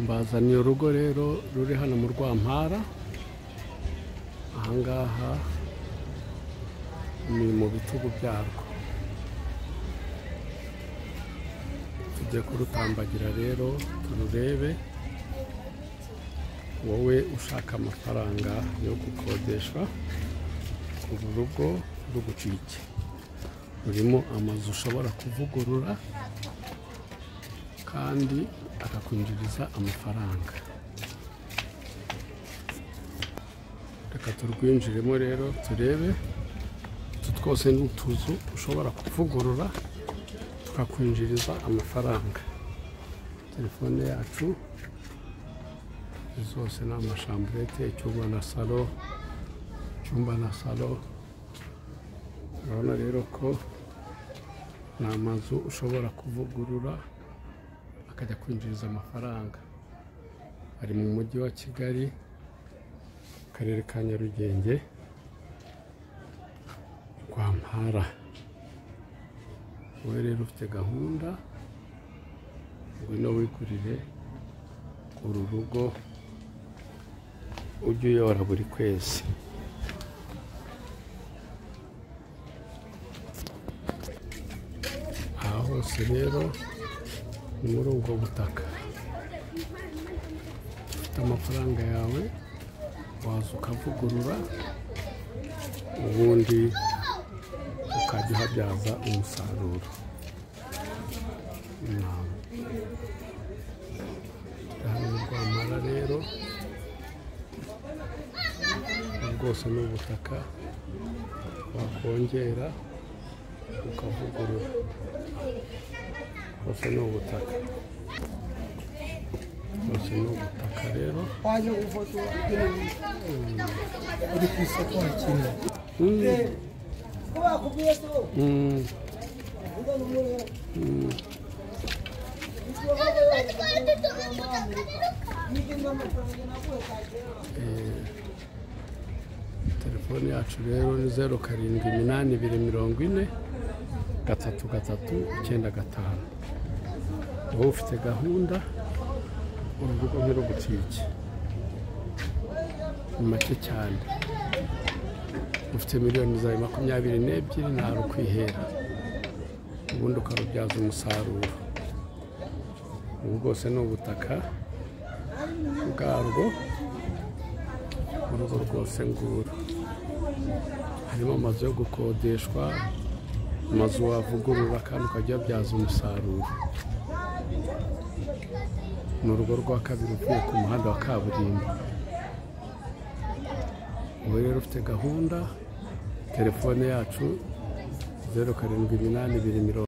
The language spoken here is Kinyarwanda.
Mbazaniye urugo rero ruri hano mu Rwampara. Ahangaha ni mu bitugu byarwo. Tujye kurutambagira rero tururebe. Wowe ushaka amafaranga yo gukodesha uru rugo rugucike. Rurimo amazu ushobora kuvugurura kandi akakwinjiriza amafaranga. Reka turwinjiremo rero turebe. Utu twose ni utuzu ushobora kuvugurura tukakwinjiriza amafaranga. Telefone yacu zose ni amashamburete, icyumba na salo. Urabona rero ko ni amazu ushobora kuvugurura akajya kwinjiriza amafaranga. Ari mu mujyi wa Kigali, akarere ka Nyarugenge, Rwampara. Wowe rero ufite gahunda, ngwino wigurire uru rugo ujye uyora buri kwezi. Aha hose rero ni muri ubwo butaka. Ufite amafaranga yawe waza ukavugurura, ubundi ukajya uhabyaza umusaruro. Hano mu Rwampara rero bwose ni ubutaka wakongera ukavugurura. Bwose ni ubutaka. Bwose ni ubutaka rero. Uri ku isoko hakina. Telefone yacu rero ni 0782403395. Wowe ufite gahunda, uru rugo ntirugucike. Ni make cyane. Ufite miliyoni zawe 22 ntarukwihera, ubundi ukarubyaza umusaruro. Ubu bwose ni ubutaka bwarwo. Urugo rwose nguru. Harimo amazu yo gukodeshwa, amazu wavugurura kandi ukajya wabyaza umusaruro. Ni urugo rwa kabiri uvuye ku muhanda wa kaburimbo. Wowe rero ufite gahunda, telefone yacu 078240